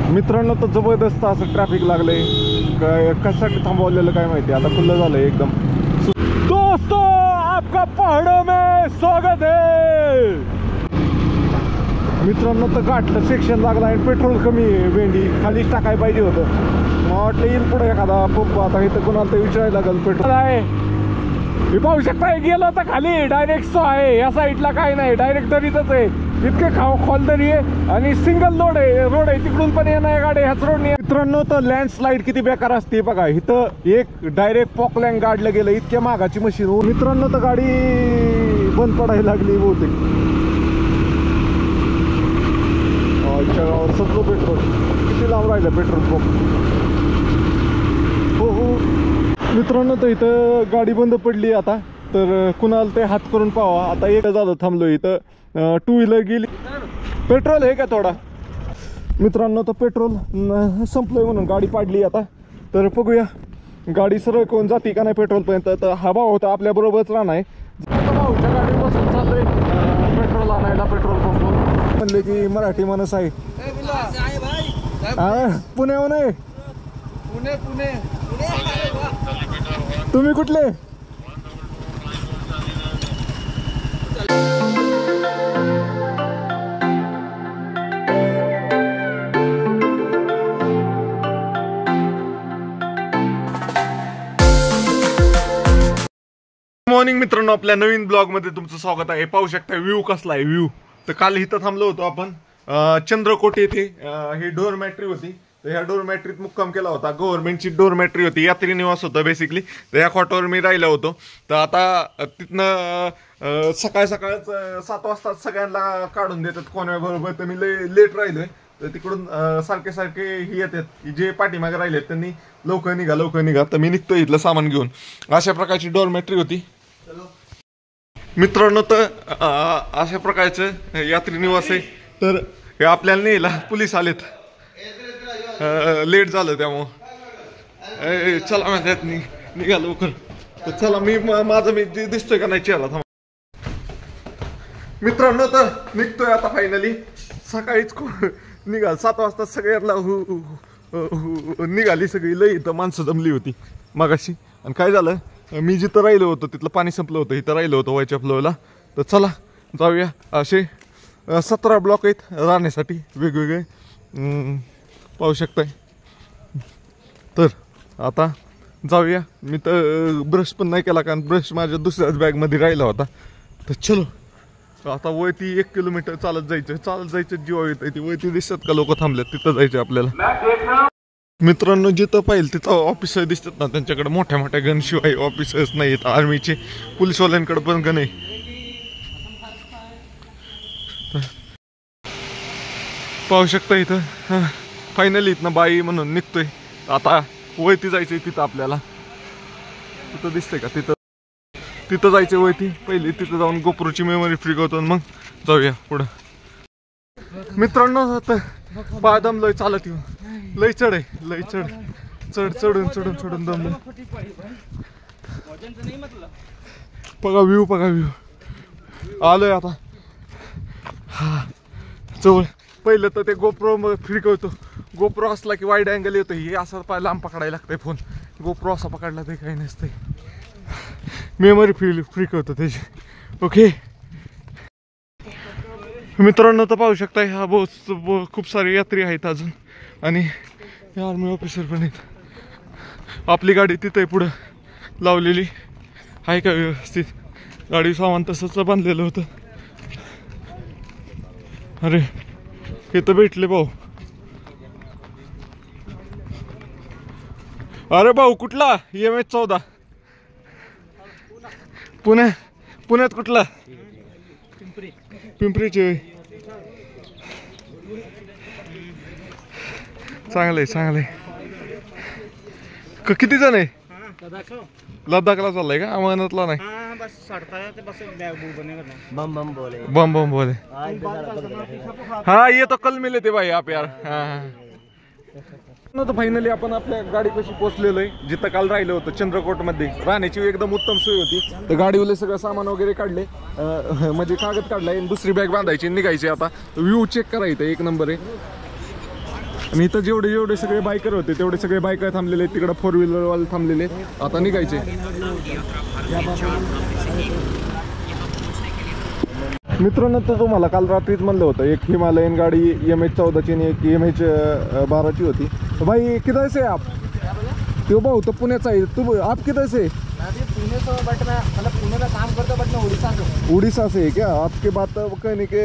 मित्रांनो तर जबरदस्त असं ट्रॅफिक लागलंय, काय कशासाठी थांबवलेलं काय माहिती, आता खुलं झालंय एकदम। दोस्तों आपका पहाड़ों में स्वागत है। मित्रांनो तर घाटलं सेक्शन लागला आणि पेट्रोल कमी आहे, भेंडी खालीच टाकायला पाहिजे होतं। मला वाटलं येईल पुढे एखादा पंप, आता इथं कोणाला तर विचारायला लागेल पेट्रोल आहे। मी पाहू शकता गेलं तर खाली डायरेक्ट 100 आहे, या साईडला काय नाही, डायरेक्ट दरीतच आहे, इतके खोल दरी आहे आणि सिंगल रोड आहे तिकडून पण येणार गाडी ह्याच रोडने। मित्रांनो तर लँडस्लाइड किती बेकार असते बघा, इथं एक डायरेक्ट पॉकलँड गाडलं गेलं, इतक्या मागाची मशीन। मित्रांनो तर गाडी बंद पडायला लागली बहुतेक, गावावर सगळं पेट्रोल, किती लांब राहिलं पेट्रोल पंप। हो मित्रांनो तर इथं गाडी बंद पडली आता, तर कुणाला ते हात करून पाहावा। आता एक झालं थांबलो इथं, 2 व्हीलर गेली, पेट्रोल आहे का थोडा। मित्रांनो तर पेट्रोल संपलंय म्हणून गाडी पाडली आता, तर बघूया गाडी सरळ कोण जाते का नाही पेट्रोल पर्यंत। तर हा भाऊ होता आपल्या बरोबरच राहणार, भाऊच्या गाडी बसून चाललोय पेट्रोल आणायला पेट्रोल पंप। म्हणले की मराठी माणूस आहे, पुण्याहून आहे। पुणे तुम्ही कुठले? मॉर्निंग मित्रांनो, आपल्या नवीन ब्लॉग मध्ये तुमचं स्वागत आहे। पाहू शकता व्ह्यू कसला आहे व्ह्यू। तर काल इथं थांबलो होतो आपण चंद्रकोट येथे, ही डोरमॅट्री होती, तर ह्या डोरमॅट्रीत मुक्काम केला होता। गव्हर्नमेंटची डोरमॅट्री होती, यात्री निवास होता बेसिकली। तर ह्या खॉटवर मी राहिलो होतो। तर आता तिथनं सकाळच 7 वाजता सगळ्यांना काढून देतात कोणाबरोबर, तर मी लेट राहिलोय। तर तिकडून सारखे ही येतात, जे पाठीमागे राहिलेत त्यांनी लवकर निघा, तर मी निघतो इथलं सामान घेऊन। अशा प्रकारची डोरमॅट्री होती मित्रांनो। तर अशा प्रकारचं यात्री निवास आहे। तर हे आपल्याला नेला पोलीस आलेत, लेट झालं त्यामुळं। चला म्हणतात निघा लवकर, तर चला मी दिसतोय का नाही चेहरा थांबा। मित्रांनो तर निघतोय आता फायनली, सकाळीच निघाल 7 वाजता सगळ्यांना निघाली सगळी, लई इथं माणसं जमली होती मगाशी। आणि काय झालं, मी जिथं राहिलो होतो तिथलं पाणी संपलं होतं, इथं राहिलो होतो व्हायच्या फ्लोला। तर चला जाऊया, असे 17 ब्लॉक आहेत राहण्यासाठी वेगवेगळे, पाहू शकताय। तर आता जाऊया, मी तर ब्रश पण नाही केला, कारण ब्रश माझ्या दुसऱ्याच बॅगमध्ये राहिला होता। तर चलो आता वरती 1 किलोमीटर चालत जायचं जीवा येत आहे। ती वरती दिसतात का लोक थांबलेत, तिथं जायचं आपल्याला। मित्रांनो जिथं पाहिजे तिथं ऑफिसर दिसतात ना, त्यांच्याकडे मोठ्या गन शिवाय ऑफिसर्स नाहीत आर्मीचे, पोलिसवाल्यांकडे पण गन आहे। पाहू शकता इथं फायनली इथनं बाई म्हणून निघतोय। आता वरती जायचंय, तिथं आपल्याला तिथं दिसतंय का, तिथं जायचंय वरती। पहिले तिथं जाऊन गोप्रोची मेमरी फ्री करतो, मग जाऊया पुढं। मित्रांनो आता पाय दमलोय चालत येऊन, लय चढ चढून दमलोय। बघा व्ह्यू आलोय आता जवळ। पहिलं तर ते गोप्रो फ्री करतो, गोप्रो असला की वाईड अँगल येतो, हे असं पाय लांब पकडायला लागतंय फोन, गोप्रो असा पकडला ते काही नसतंय, मेमरी फ्री करतो त्याची। ओके मित्रांनो तर पाहू शकता, हा खूप सारे यात्री आहेत अजून, आणि आर्मी ऑफिसर पण आहेत। आपली गाडी तिथे पुढं लावलेली आहे का व्यवस्थित, गाडी सामान तसंच बांधलेलं होतं। अरे हे तर भेटले भाऊ, अरे भाऊ कुठला EMH 14 पुण्यात कुठला? पिंपरीचे। चांगलंय। किती जण आहे? लद्दाखला चाललाय का? अमरनाथला नाही? बम बोले हाँ ये तो कल मिले थे भाई आप यार। तो फायनली आपण आपल्या गाडीपाशी पोहोचलेलो आहे, जिथं काल राहिलो होतो चंद्रकोट मध्ये। राहण्याची एकदम उत्तम सोय होती, तर गाडीवले सगळं सामान वगैरे काढले, म्हणजे कागद काढलाय, दुसरी बॅग बांधायची निघायची। आता व्ह्यू चेक करायचं, एक नंबर आहे। आणि इथं जेवढे जेवढे सगळे बायकर होते तेवढे सगळे बायकर थांबलेले, तिकडे 4 व्हीलरवाले थांबलेले. आता निघायचे. मित्रांनो, तर तुम्हाला काल रात्रीच म्हणलं होतं, एक हिमालयन गाडी MH14ची आणि एक MH12ची होती. भाई किधर से आप? तो भाऊ तो पुण्याचा आहे. तू आप किधर से? पुणे से, बट मैं मतलब पुणे में काम करता हूँ, बट मैं उड़ीसा से. उड़ीसा से है क्या? आपके बात कहने के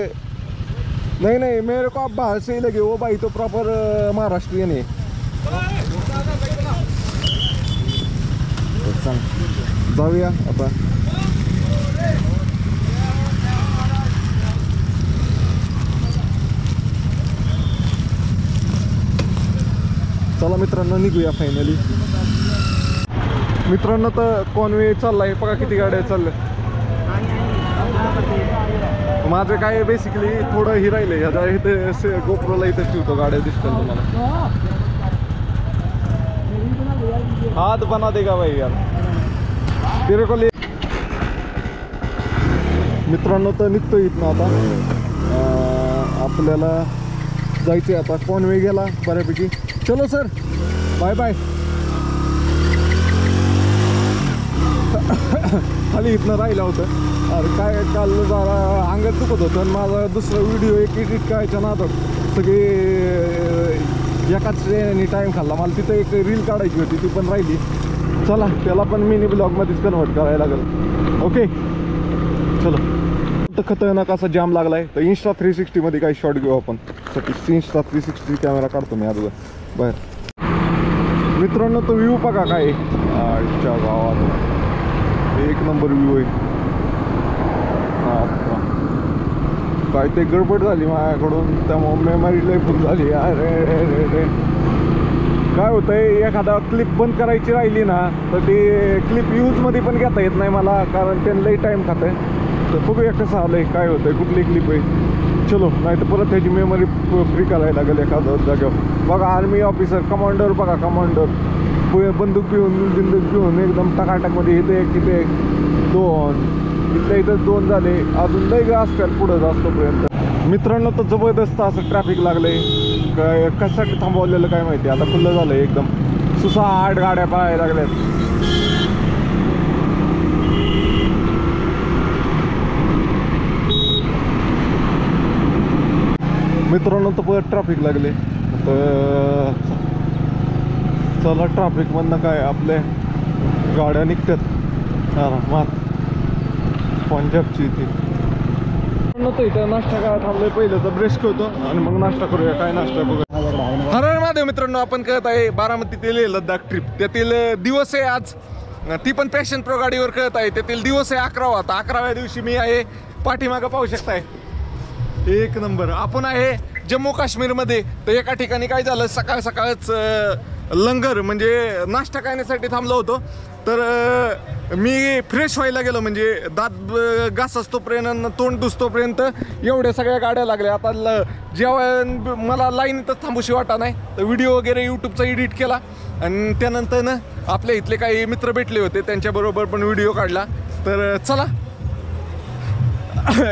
नहीं नहीं, मेरे को आप बाहर से ही लगे. वो भाई तो प्रॉपर महाराष्ट्रीयन है. जाऊया आता. चला मित्रांनो, निघूया फायनली. मित्रांनो, तर कॉन्वे चाललाय. बघा किती गाड्या चालल्या. माझं काय बेसिकली थोडं ही राहिलंय. ह्याच्या इथे गोप्रोला इथं ठेवतो गाड्या दिसतात तुम्हाला. हात बना देगा भाई यार तेरे को. मित्रांनो, तर निघतो इथनं आता. आपल्याला जायचंय आता. कॉन्वे गेला बऱ्यापैकी. चलो सर, बाय बाय. खाली इथनं राहिलं होतं. अरे काय, काल जरा अंगात दुखत होतं आणि माझा दुसरा व्हिडिओ एक एडिट करायच्या नादात सगळे एकाच ट्रेनने टाईम खाल्ला. मला तिथं एक रील काढायची होती, ती पण राहिली. चला, त्याला पण मिनी ब्लॉगमध्येच कन्वर्ट करायला लागेल. ओके चलो. तर खतरनाक असा जाम लागलाय. तर Insta 360 मध्ये काही शॉट घेऊ आपण. Insta 360 कॅमेरा काढतो मी अगोदर बाहेर. मित्रांनो, तो व्ह्यू बघा काय आजच्या गावात. एक नंबर व्ह्यू आहे. काय ते गडबड झाली माझ्याकडून, त्यामुळे मेमरी लय फुल झाली. अरे काय होतंय, एखादा क्लिप बंद करायची राहिली ना तर ती क्लिप यूजमध्ये पण घेता येत नाही मला, कारण त्यांना लई टाईम खात आहे. तर बघूया कसं आलंय, काय होतंय, कुठली क्लिप आहे. चलो, नाही तर परत त्याची मेमरी फ्री करायला लागेल एखादा जागेवर. बघा आर्मी ऑफिसर, कमांडर बघा, कमांडर बंदूक घेऊन एकदम टकाटकमध्ये. इथे एक, तिथे एक, 2. इथल्या इथं 2 झाले. अजून लई असतात पुढं जास्तपर्यंत. मित्रांनो, तर जबरदस्त असं ट्रॅफिक लागलंय. काय कशासाठी थांबवलेलं काय माहिती. आता खुल्लं झालंय एकदम. 6-8 गाड्या पळायला लागल्यात. मित्रांनो, तर परत ट्रॅफिक लागले. तर चला, ट्रॅफिकमधनं काय आपल्या गाड्या निघतात आरामात. पंजाबची इथे नव्हतं. इथं नाश्ता काय थांबलोय. पहिलं तर ब्रेक होतो आणि मग नाश्ता करूया. काय नाश्ता बघा. हर हर महादेव. मित्रांनो, आपण कळत आहे बारामती ते लेह लद्दाख ट्रिप. त्यातील दिवस आहे आज, ती पण पॅशन प्रो गाडीवर कळत आहे. त्यातील दिवस आहे 11वा. आता 11व्या दिवशी मी आहे. पाठीमागं पाहू शकताय. एक नंबर. आपण आहे जम्मू काश्मीरमध्ये. तर एका ठिकाणी काय झालं, सकाळ सकाळच लंगर म्हणजे नाश्ता करण्यासाठी थांबलो होतो. तर मी फ्रेश व्हायला गेलो, म्हणजे दात घास असतोपर्यंत, तोंड दुसतोपर्यंत एवढ्या सगळ्या गाड्या लागल्या. आता जेव्हा मला लाईनीतच थांबूशी वाटा नाही, तर व्हिडिओ वगैरे यूट्यूबचा एडिट केला. आणि त्यानंतर ना आपल्या इथले काही मित्र भेटले होते, त्यांच्याबरोबर पण व्हिडिओ काढला. तर चला,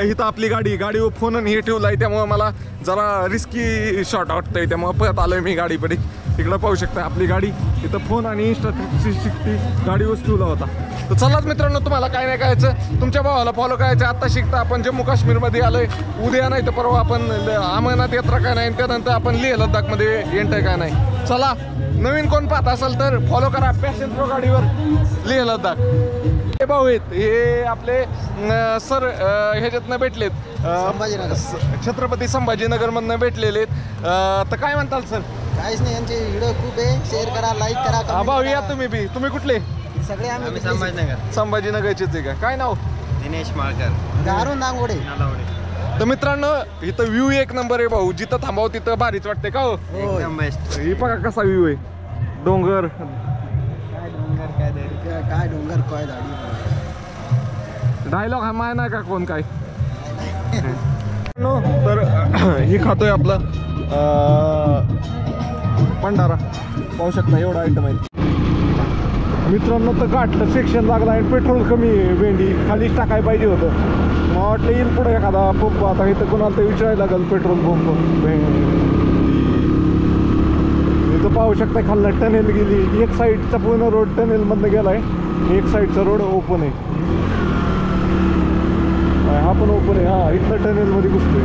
इथं आपली गाडीवर फोन आणि हे ठेवला आहे, त्यामुळे मला जरा रिस्की शॉट वाटतंय. त्यामुळे परत आलोय मी गाडीकडे. इकडं पाहू शकता आपली गाडी. इथं फोन आणि Insta 360 गाडीवर ठेवला होता. तर चलाच मित्रांनो, तुम्हाला काय नाही करायचं, तुमच्या भावाला फॉलो करायचं. आत्ता शिकता आपण जम्मू काश्मीरमध्ये आलोय. उद्या नाही तर परवा आपण अमरनाथ यात्रा काय नाही, त्यानंतर आपण लेह लद्दाखमध्ये एंटर काय नाही. चला, नवीन कोण पाहत असेल तर फॉलो करा पॅशन प्रो गाडीवर लेह लद्दाख. हे भाऊ आहेत, हे आपले सर ह्याच्यातनं भेटलेत, संभाजीनगर, छत्रपती संभाजीनगरमधनं भेटलेले आहेत. तर काय म्हणताल सर? काहीच नाही, यांचे व्हिडिओ खूप आहे. शेअर करा, लाईक करा. भाऊ या तुम्ही बी. तुम्ही कुठले? सगळे आम्ही संभाजीनगर. संभाजीनगरचेच आहे का? काय नाव? दिनेश माळकर, दारून दांगोडे. तर मित्रांनो, इथं व्ह्यू एक नंबर आहे भाऊ. जिथं थांबाव तिथं भारीच वाटते का हो? एकदम बेस्ट. ही बघा कसा व्ह्यू आहे. डोंगर, काय डोंगर, काय झाडी. डायलॉग हा माय नाही का कोण काय? तर ही खातोय आपला भंडारा. पाहू शकता एवढा आयटम आहे. मित्रांनो, तर गाठलं सेक्शन लागला आणि पेट्रोल कमी आहे. भेंडी खालीच टाकायला पाहिजे होतं. मला वाटलं येईल पुढे एखादा पंप. आता इथं कोणाला तर विचारायला लागेल पेट्रोल पंप. इथं पाहू शकता खालनं टनेल गेली. एक साईडचा पूर्ण रोड टनेलमधनं गेलाय, एक साईडचा रोड ओपन आहे. हा पण ओपन आहे. हा इथलं टनेलमध्ये घुसतोय.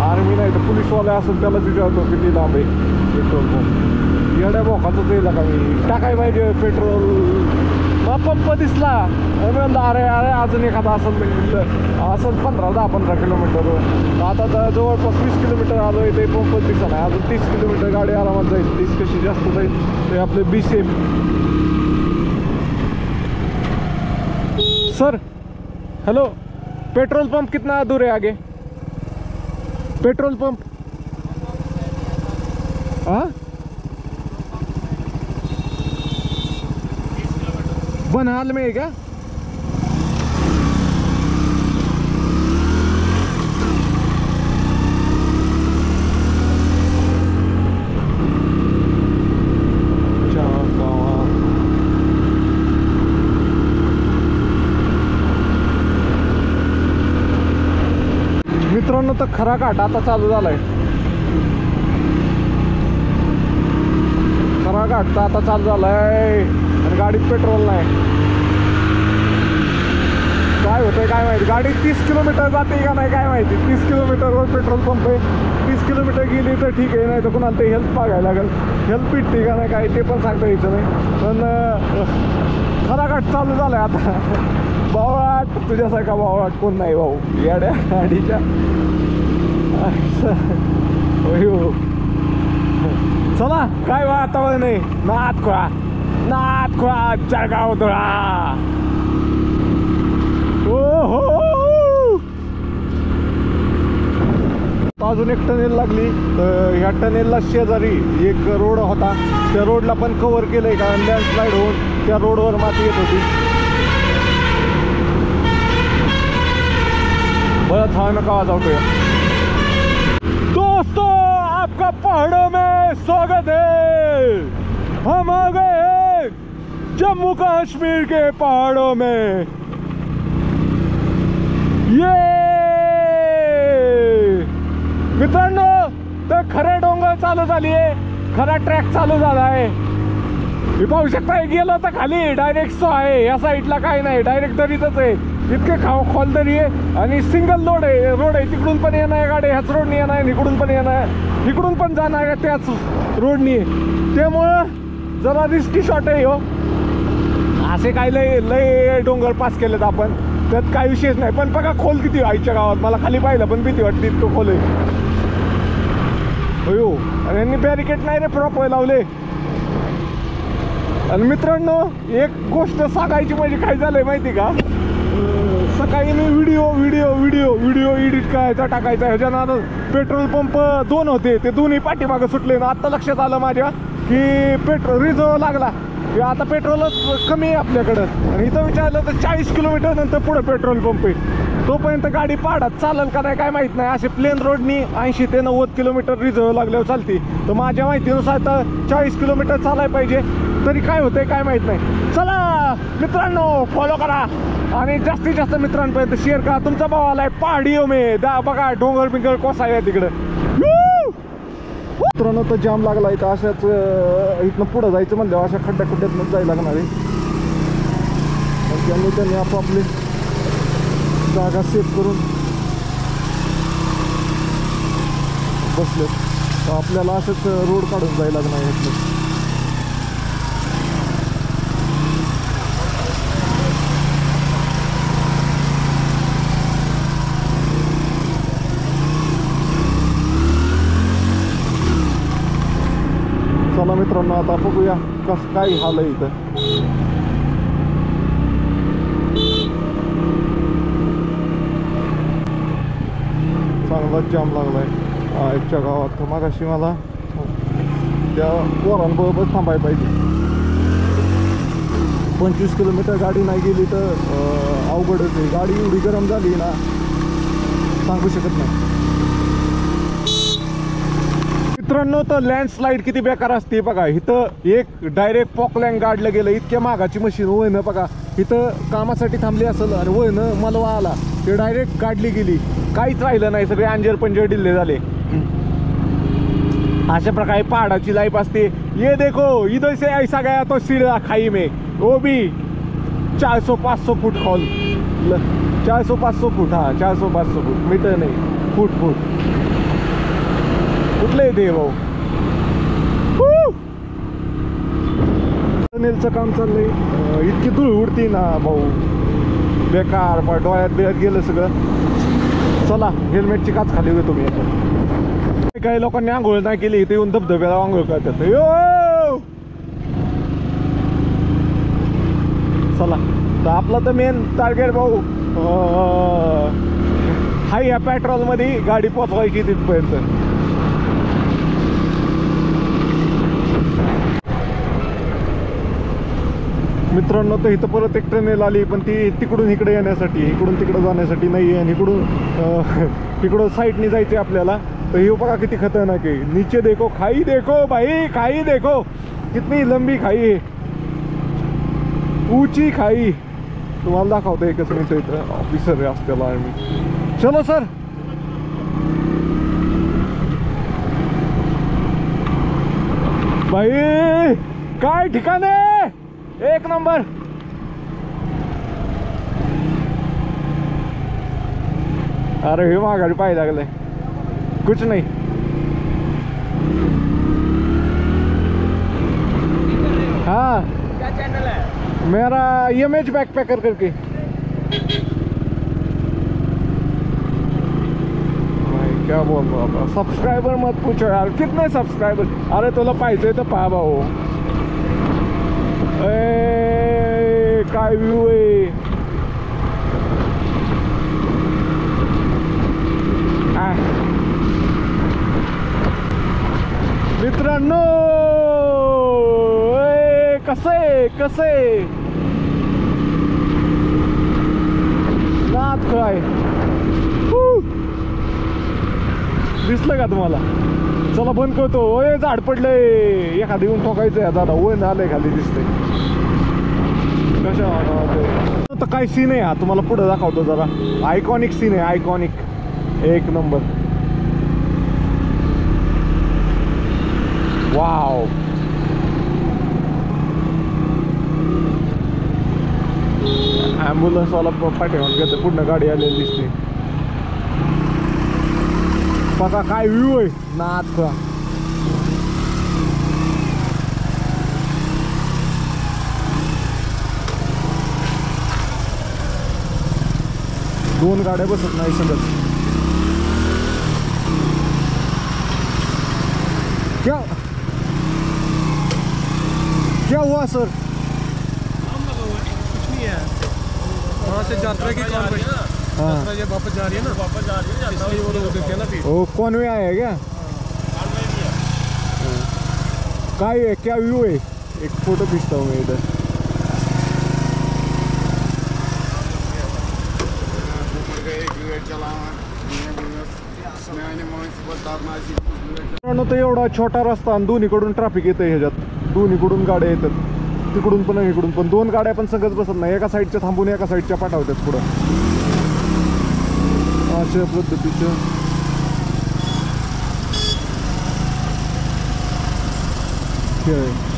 आर्मी नाही तर पोलीसवाला असेल त्याला विचारतो किती लांब आहे पेट्रोल पंप. येड्या बोकाचं ते का मी टाकाय पाहिजे पेट्रोल. मग पंप दिसला अरे अरे अजून एखादा असेल 15 किलोमीटर. आता तर जवळपास 20 किलोमीटर आलोय ते पंप दिसला नाही. अजून 30 किलोमीटर गाडी आरामात जाईल. 30 कशी जास्त जाईल ते आपले BCM. Sir hello, petrol pump कितना दूर है आगे? पेट्रोल पंप हाँ बनहाल में है क्या? मित्रांनो तर खरा घाट आता चालू झालाय. खरा घाट तर आता चालू झालाय आणि गाडीत पेट्रोल नाही. काय होतंय काय माहिती. गाडी 30 किलोमीटर जाते का नाही काय माहिती. 30 किलोमीटरवर पेट्रोल पंप आहे. 30 किलोमीटर गेली तर ठीक आहे, नाही तर कुणाला ते हेल्थ बघायला लागेल. हेल्थ पिटते का नाही काय ते पण सांगता यायचं नाही. पण खरा घाट चालू झालाय आता. भावाट तुझ्यासारखा भावाट कोण नाही भाऊ येड्या गाडीच्या. चला काय वातावरण आहे. नाथ खोळा जळगाव धुळा. अजून एक टनेल लागली. तर ह्या टनेलला शेजारी एक रोड होता. त्या रोडला पण कव्हर केलंय का लँडस्लाईड होऊन त्या रोडवर माती येत होती. बड़ा था में कहा जाओगे दोस्तों, आपका पहाड़ों में स्वागत है. हम आ गए हैं जम्मू कश्मीर के पहाड़ों में. ये मित्रांनो तर खरे डोंगर चालू झाली आहे. खरा ट्रॅक चालू झाला आहे. हे पाहू शकता. गेलं तर खाली डायरेक्ट सो आहे. या साईडला काय नाही, डायरेक्ट दरीतच आहे. इतके खोल दरी आहे आणि सिंगल रोड आहे. तिकडून पण येणार आहे गाडी, ह्याच रोडनी येणार आहे. इकडून पण येणार आहे, इकडून पण जाणार आहे त्याच रोडनी. त्यामुळं जरा रिस्की शॉट आहे हो. असे काय लय डोंगर पास केलेत आपण, त्यात काही विशेष नाही. पण बघा खोल किती आईच्या गावात. मला खाली पाहिलं पण भीती वाटली, इतकं खोल आहे. हो आणि यांनी बॅरिकेड नाही रे प्रॉपर लावले. आणि मित्रांनो एक गोष्ट सांगायची म्हणजे काय झालंय माहिती का. सकाळी मी व्हिडिओ एडिट करायचा टाकायचा. ह्याच्या नादात पेट्रोल पंप 2 होते, ते दोन्ही पाठीमागं सुटले ना. आत्ता लक्षात आलं माझ्या की पेट्रोल रिझर्व लागला की आता पेट्रोलच कमी आहे आपल्याकडं. आणि इथं विचारलं तर 40 किलोमीटर नंतर पुढे पेट्रोल पंप आहे. तोपर्यंत गाडी पाडात चालेल का नाही काय माहीत नाही. असे प्लेन रोडनी 80 ते 90 किलोमीटर रिझर्व लागल्यावर चालते. तर माझ्या माहितीनुसार तर 40 किलोमीटर चालायला पाहिजे. तरी काय होतंय काय माहीत नाही. चला मित्रांनो फॉलो करा आणि जास्तीत जास्त मित्रांपर्यंत शेअर करा. तुमचा भाव आलाय पहाडियों में. बघा डोंगर बिंगर कोसा आहे तिकडं. मित्रांनो तर जाम लागला इथं. अशाच इथनं पुढं जायचं म्हणल्यावर अशा खड्ड्यातनं जायला लागणार आहे. त्यांनी आपापली जागा सेफ करून बसलेत. तर आपल्याला असंच रोड काढून जायला लागणार आहे इथलं. चला मित्रांनो आता बघूया कसं काय हाल आहे इथं. चांगलाच जाम लागलाय एकच्या गावात. मागाशी मला त्या पोरांबरोबर थांबायला पाहिजे. 25 किलोमीटर गाडी नाही गेली तर अवघडच आहे. गाडी एवढी गरम झाली ना सांगू शकत नाही. मित्रांनो तर लँडस्लाईड किती बेकार असते बघा. इथं एक डायरेक्ट पॉकलँड गाडलं गेलं. इतक्या मागाची मशीन वळणं बघा. इथं कामासाठी थांबली असेल आणि वळणं मलवा आला ते डायरेक्ट गाडली गेली. काहीच राहिलं नाही. सगळे अंजर पंजर डिल्ले झाले. अशा प्रकारे पहाडाची लाईफ असते. ये देखो इधर से ऐसा गया तो सीधा खाई में, वो भी 400-500 फूट खोल. 400-500 फूट, हा 400-500 फूट, मीटर नाही, फूट. कुठले ते भाऊ? टनेलचं काम चाललंय. इतकी धूळ उडती ना भाऊ, बेकार. पण डोळ्यात बिळ्यात गेलं सगळं. चला हेल्मेटची काच खाली होतो तुम्ही. काही लोकांनी आंघोळ नाही केली, इथे येऊन धबधब्याला आंघोळ करतात. यो चला, तर आपला तर मेन टार्गेट भाऊ हाय या पेट्रोल मध्ये गाडी पोचवायची तिथपर्यंत. मित्रांनो, तर इथं परत एक ट्रेनेल आली, पण ती तिकडून इकडे येण्यासाठी, इकडून तिकडे जाण्यासाठी नाही आहे. आणि इकडून साईडने जायचे आपल्याला. तर हे बघा किती खतरनाक आहे. नीचे देखो, खाई देखो भाई, खाई देखो, कितनी लंबी खाई है, ऊंची खाई. तुम्हाला दाखवतो एकच मिनिट. इथं ऑफिसर आहे असल्याला आम्ही. चलो सर. भाई काय ठिकाण आहे, एक नंबर. अरे हे माघारी पाहायला लागलंय. कुछ नहीं. हाँ, क्या चैनल है? मेरा EMH बैकपैकर करके. मैं क्या बोल रहा था, सब्सक्राइबर मत पूछो यार, कितने सब्सक्राइबर. अरे तुला पाहिजे तर पहा भाऊ. काय व्ह्यू आहे. मित्रांनो कसे नाथ काय दिसलं का तुम्हाला? चला बंद करतो. ओय झाड पडलंय, एखादं येऊन ठोकायचं. दादा वन आलंय खाली, दिसतंय. कशा तर काय सीन आहे हा, तुम्हाला पुढे दाखवतो जरा. आयकॉनिक सीन आहे, आयकॉनिक, एक नंबर. वाव. ॲम्ब्युलन्स वाला पाठीमागे घेतो, पुढनं गाडी आलेली दिसते. बघा काय व्ह्यू आहे नाथ का. दोन गाड्या बसत नाही सगळं. क्या हुआ सर? कुछ नहीं है, वहाँ से यात्रा की कार हाँ, जब वापस जा रही है ना, इसलिए वो लोग देते हैं ना. फिर वो कॉन्वे आया है क्या? काय है, क्या व्यू है? एक फोटो खींचता हूँ मैं इधर. तर एवढा छोटा रस्ता आणि दोन्हीकडून ट्रॅफिक येतं ह्याच्यात. दोन्हीकडून गाड्या येतात, तिकडून पण इकडून पण. दोन गाड्या पण सगळंच बसत नाही, एका साईडच्या थांबून एका साईडच्या पाठवतात पुढं. अशा पद्धतीचं खेळ आहे.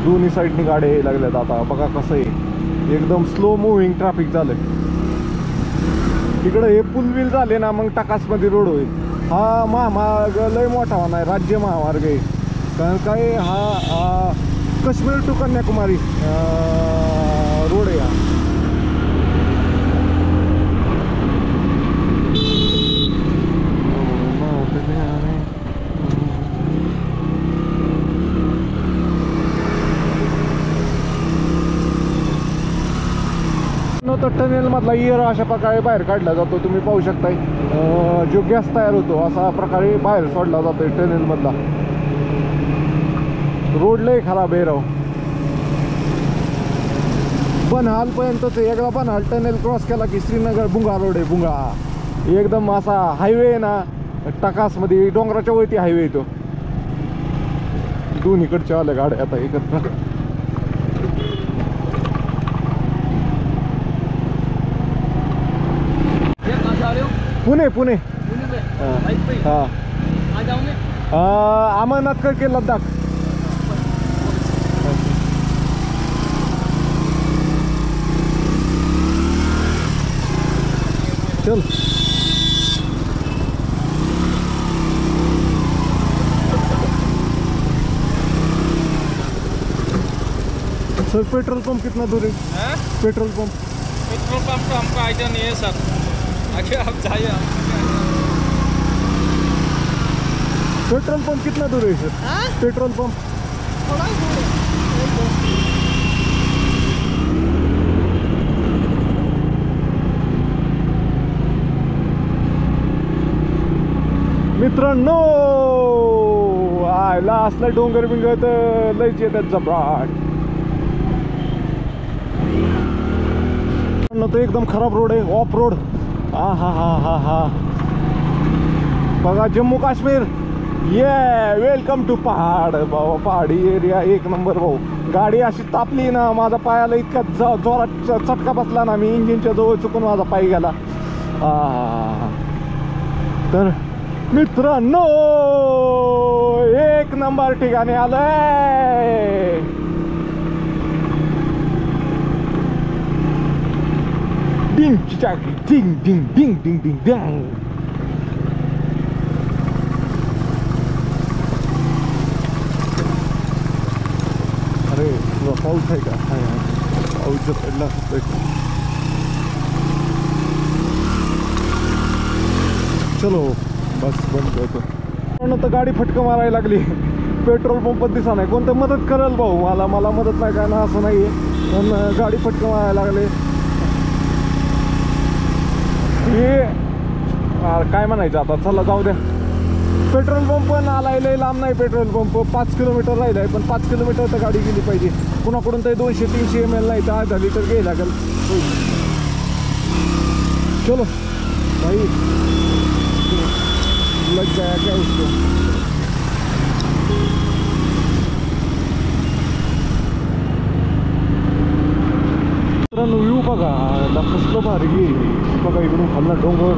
दोन्ही साईडनी गाड्या यायला लागल्यात. आता बघा कसं आहे, एकदम स्लो मुव्हिंग ट्रॅफिक झालंय. तिकडं हे पुलविल झाले ना, मग टाकासमध्ये रोड होईल. हा महामार्ग लय मोठा होणार आहे, राज्य महामार्ग आहे. कारण काय हा काश्मीर टू कन्याकुमारी रोड आहे हा. तर टनेल मधला एअर अशा प्रकारे बाहेर काढला जातो. तुम्ही पाहू शकताय, जो गॅस तयार होतो असा प्रकारे बाहेर सोडला जातोय टनेल मधला. रोड लय खराब आहे राव. बनहाल पर्यंतच. एकदा बनहाल टनेल क्रॉस केला की श्रीनगर बुंगा रोड आहे. बुंगा एकदम असा हायवे आहे ना, टाकास मध्ये डोंगराच्या वरती हायवे येतो. दोन्हीकडच्या आल्या गाड्या आता एकत्र. पुणे पुणे हा अमरनाथ करके लद्दाख. चल सर पेट्रोल पंप कितना दूर है? पेट्रोल पंप पेट्रोल पंप तो हमको आइडिया नहीं है सर. आगे आप जाइए. पेट्रोल पंप कितना दूर है सर? पेट्रोल पंप थोड़ा दूर है. मित्रांनो आयला असला डोंगर बिंगर तर लयच येतात जबराट. तो एकदम खराब रोड आहे, ऑफ रोड. हा हा हा हा हा बघा जम्मू काश्मीर. ये वेलकम टू पहाड भाऊ. पहाडी एरिया एक नंबर भाऊ. गाडी अशी तापली ना माझा पायाला इतका जोरात चटका बसला ना, मी इंजिनच्या जवळ चुकून माझा पाय गेला. तर मित्रांनो एक नंबर ठिकाणी आलोय. डिंग चिचाक डिंग डिंग डिंग डिंग डिंग डिंग. अरे तुला पाऊस आहे का? पाऊस जर पडला असतं. चलो बस बंद करतो. तर गाडी फटकं मारायला लागली. पेट्रोल पंप दिसा नाही. कोणतं मदत करेल भाऊ मला? मला मदत नाही काय ना असं नाही आहे, पण गाडी फटकं मारायला लागले. हे काय म्हणायचं आता. चला जाऊ द्या. पेट्रोल पंप पण आलाय, लय लांब नाही पेट्रोल पंप. 5 किलोमीटर राहिलं आहे, पण 5 किलोमीटर तर गाडी गेली पाहिजे. कुणाकडून तर 200-300 ml नाही तर अर्धा लिटर घ्यायला लागेल. चलो भाई लग गया क्या उसको. मित्रांनो व्ह्यू बघा कसलं भारी आहे. बघा इकडून खालना डोंगर,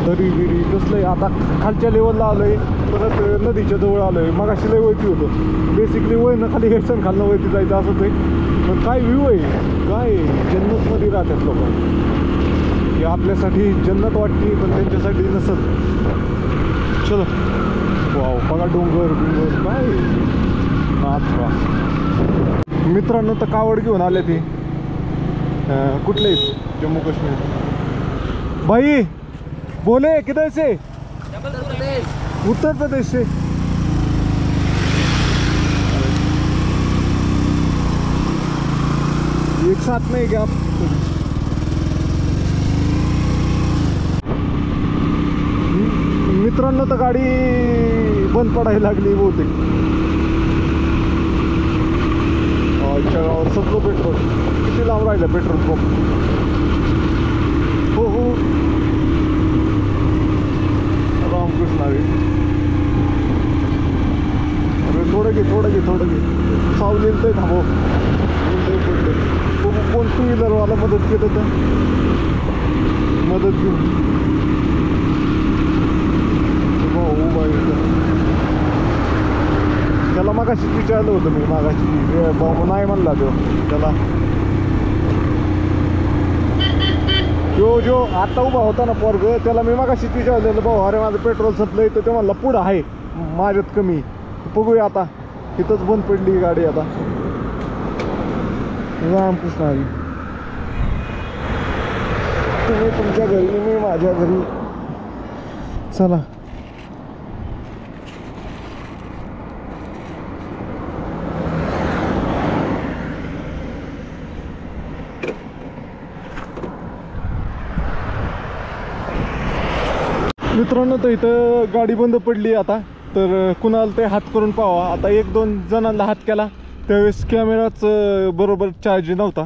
दरी बिरी कसलं आहे. आता खालच्या लेवलला आलोय, परत नदीच्या जवळ आलोय. मगाशी लय वरती होतो. बेसिकली वयनं खाली घ्यायचं आणि खालनं वरती जायचं असंच आहे. पण काय व्ह्यू आहे, काय जन्नतमध्ये राहतात लोक. की आपल्यासाठी जन्नत वाटते पण त्यांच्यासाठी नसत. चलो वाव बघा डोंगर बिंगर काय नाचवा. मित्रांनो तर कावड घेऊन आले ते. कुठले जम्मू काश्मीर. भाई बोले किधर से? उत्तर प्रदेश से. एक साथ नहीं क्या आप? मित्रांनो तर गाडी बंद पडायला लागली बहुतेक. आमच्या गावावर सगळं पेट्रोल. किती लांब राहिलं पेट्रोल पंप. हो हो रामकृष्ण हरी. अरे थोडं घे थोडं घे थोडं घे. सावली येतंय थांबव. कोण 2 व्हीलरवाला मदत केलं तर मदत घेऊन त्याला मागाशीच विचारलं होतं मी. मागाशी नाही म्हणला तो त्याला. जो आता उभा होता ना पोरग त्याला मी मागाशीच विचारलेलं भाऊ अरे माझं पेट्रोल संपलंय. तर ते म्हणला पुढं आहे माझ्यात कमी. बघूया आता. तिथंच बंद पडली गाडी आता. रामकृष्ण हरी. तुम्ही तुमच्या घरी मी माझ्या घरी. चला मित्रांनो तर इथं गाडी बंद पडली आता. तर कुणाला ते हात करून पाहावा. आता 1-2 जणांना हात केला त्यावेळेस कॅमेराच बरोबर चार्ज नव्हता.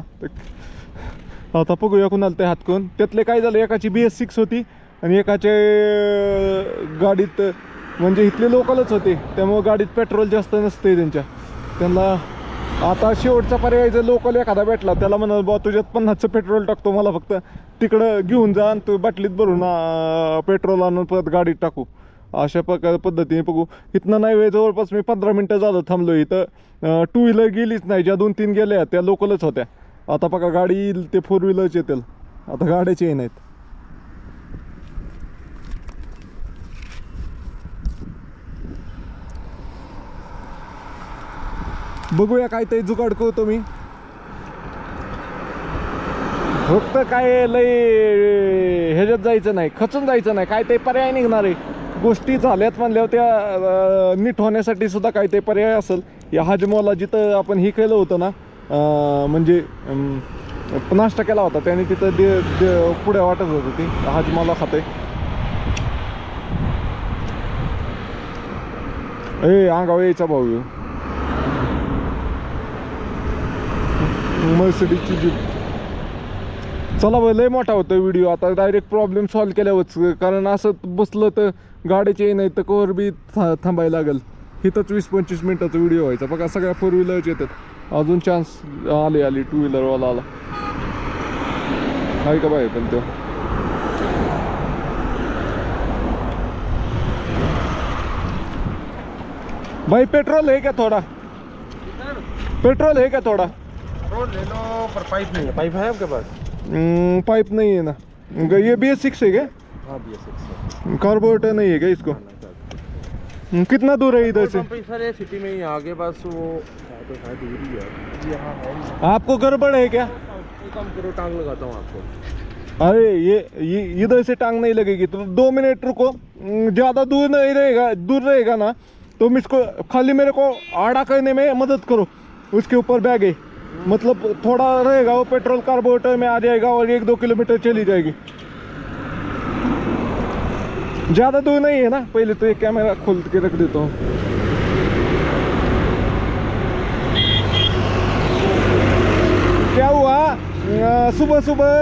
आता बघूया कुणाला ते हात करून. त्यातले काय झालं एकाची BS6 होती आणि एकाच्या गाडीत म्हणजे इथले लोकलच होते, त्यामुळे गाडीत पेट्रोल जास्त नसते त्यांना. आता शेवटचा पर्याय जर लोकल एखादा भेटला त्याला म्हणाल बा तुझ्यात 50चं पेट्रोल टाकतो, मला फक्त तिकडं घेऊन जा आणि तू बाटलीत भरून पेट्रोल आणून परत गाडीत टाकू. अशा पद्धतीने बघू. इथनं नाही वेळ जवळपास मी 15 मिनटं झालं थांबलो इथं. 2 व्हीलर गेलीच नाही, ज्या 2-3 गेल्या त्या लोकलच होत्या. आता बघा गाडी येईल ते 4 व्हीलरच येतील, आता गाड्याचे ये नाहीत. बघूया काय ते जुगाड करतो मी. फक्त काय लय ह्याच्यात जायचं नाही, खचून जायचं नाही, काय ते पर्याय निघणार आहे. गोष्टी झाल्यात म्हणल्यावर त्या नीट होण्यासाठी सुद्धा काय ते पर्याय असेल. या हाजमोला जिथं आपण हे केलं होतं ना, म्हणजे नाश्ता केला होता त्याने, तिथं पुढे वाटत होतं ती हाजमोला खाते. अंगावर यायचा भाऊ मर्सिडीजची जीप. चला भाई लय मोठा होता व्हिडिओ. आता डायरेक्ट प्रॉब्लेम सॉल्व्ह केल्यावरच, कारण असं बसलं तर गाडीचे नाही तर कवर बी थांबायला लागेल. इथंच 20-25 मिनिटाचा व्हिडिओ व्हायचा. बघा सगळ्या 4 व्हीलरच येतात. अजून चान्स आली 2 व्हीलरवाला आला आहे का बाई. पण तो भाई पेट्रोल है क्या थोड़ा, पेट्रोल है क्या थोड़ा? पेट्रोल ले लो पर पाइप नहीं है। पाइप है आपके पास? पाइप नहीं है ना. ये BS6 है क्या? हाँ BS6 कार्बोरेटर नहीं है क्या इसको? कितना दूर है इधर से? सर ये सिटी में ही आगे बस वो तो है दूर ही है। यहाँ है आपको गड़बड़ है क्या? कम करो, टांग लगाता हूँ आपको। अरे ये इधर से टांग नहीं लगेगी तो 2 मिनट रुको. ज़्यादा दूर नहीं रहेगा, दूर रहेगा ना तो इसको खाली मेरे को आड़ा करने में मदद करो. उसके ऊपर बैग है, मतलब थोड़ा रहेगा वो पेट्रोल कार्बोरेटर में आ जाएगा और 1-2 किलोमीटर चली जाएगी. ज़्यादा दूर नहीं है ना. पहले तो ये कैमरा खोल के रख देता हूँ. क्या हुआ सुबह सुबह